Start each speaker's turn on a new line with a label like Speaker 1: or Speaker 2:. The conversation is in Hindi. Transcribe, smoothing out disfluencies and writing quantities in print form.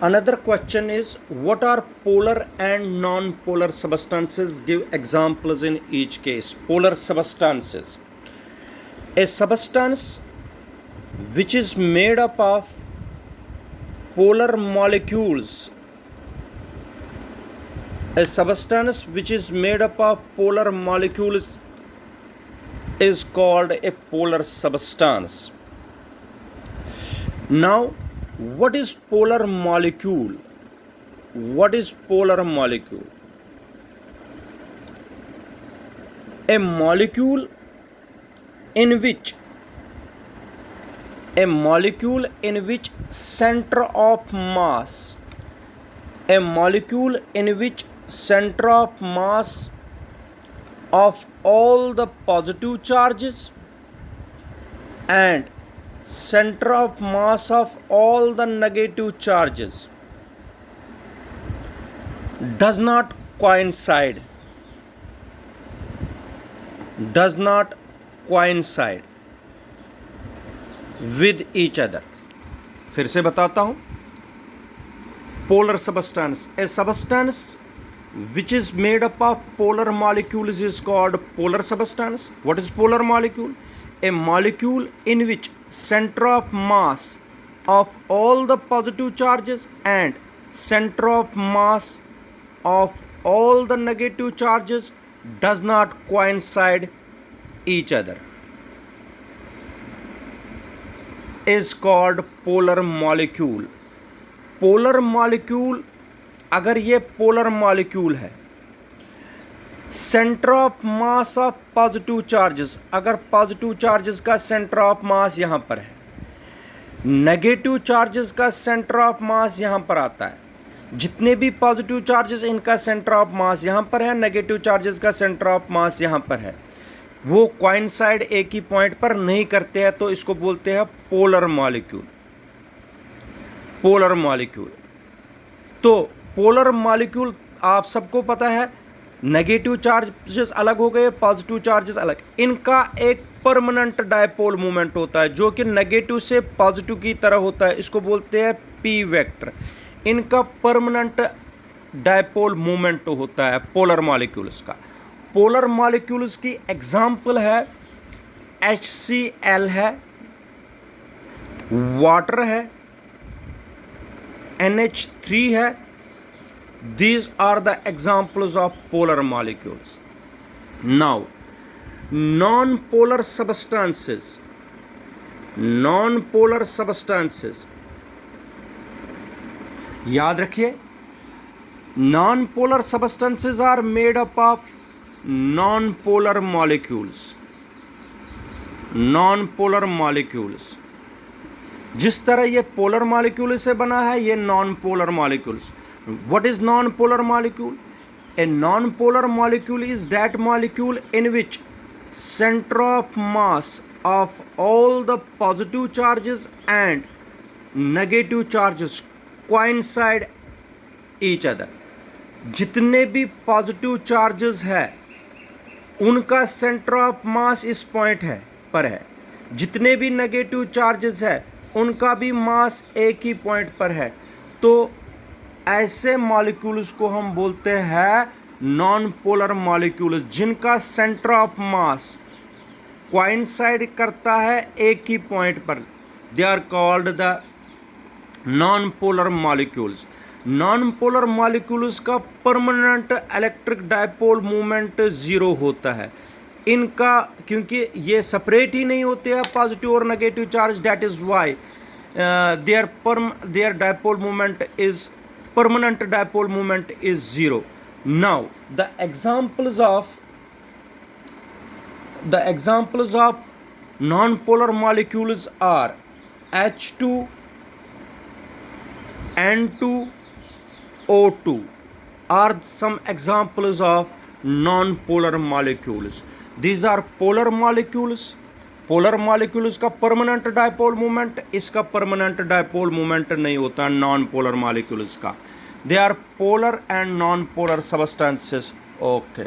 Speaker 1: Another question is, what are polar and non-polar substances? Give examples in each case. Polar substances. A substance which is made up of polar molecules. A substance which is made up of polar molecules is called a polar substance. Now, what is polar molecule? What is polar molecule? A molecule in which center of mass of all the positive charges and center of mass of all the negative charges does not coincide with each other. फिर से बताता हूं. Polar substance. A substance which is made up of polar molecules is called polar substance. What is polar molecule? A molecule in which center of mass of all the positive charges and center of mass of all the negative charges does not coincide each other is called polar molecule. Polar molecule, अगर ये पोलर मॉलिक्यूल है, centre of mass of positive charges, अगर पॉजिटिव चार्जेस का सेंटर ऑफ मास यहाँ पर है, नेगेटिव चार्जेस का सेंटर ऑफ मास यहाँ पर आता है, जितने भी पॉजिटिव चार्जेस इनका सेंटर ऑफ मास यहाँ पर है, नेगेटिव चार्जेस का सेंटर ऑफ मास यहाँ पर है, वो कोइंसाइड एक ही पॉइंट पर नहीं करते हैं, तो इसको बोलते हैं पोलर मॉलिक्यूल. Polar molecule. तो पोलर मॉलिक्यूल आप सबको पता है, नेगेटिव चार्जेस अलग हो गए, पॉजिटिव चार्जेस अलग. इनका एक परमानेंट डायपोल मूवमेंट होता है जो कि नेगेटिव से पॉजिटिव की तरह होता है, इसको बोलते हैं पी वेक्टर. इनका परमानेंट डायपोल मूवमेंट होता है पोलर मॉलिक्यूल्स का. पोलर मॉलिक्यूल्स की एग्जाम्पल है HCl है, वाटर है, NH3 है. These are the examples of polar molecules. Now, non-polar substances. याद रखिए, non-polar substances are made up of non-polar molecules. जिस तरह ये पोलर मॉलिक्यूल से बना है, ये non polar molecules. What is non polar molecule? A non polar molecule is that molecule in which centre of mass of all the positive charges and negative charges coincide each other. जितने भी पॉजिटिव चार्जेस है उनका सेंटर ऑफ मास इस पॉइंट पर है, जितने भी नेगेटिव चार्जेस है उनका भी मास एक ही पॉइंट पर है. तो ऐसे मॉलिक्यूल्स को हम बोलते हैं नॉन पोलर मॉलिक्यूल्स, जिनका सेंटर ऑफ मास कोइंसाइड करता है एक ही पॉइंट पर. They are called the non polar molecules. Non polar molecules का permanent electric dipole movement zero होता है. इनका, क्योंकि ये सेपरेट ही नहीं होते हैं पॉजिटिव और negative charge, that is why there dipole movement is permanent dipole moment is zero. Now the examples of non-polar molecules are H2, N2, O2 are some examples of non-polar molecules. These are polar molecules. Polar molecules का परमानेंट डायपोल मूवमेंट, इसका परमानेंट डायपोल मूवमेंट नहीं होता नॉन पोलर मॉलिक्यूल्स का. They are polar and non polar substances. Okay.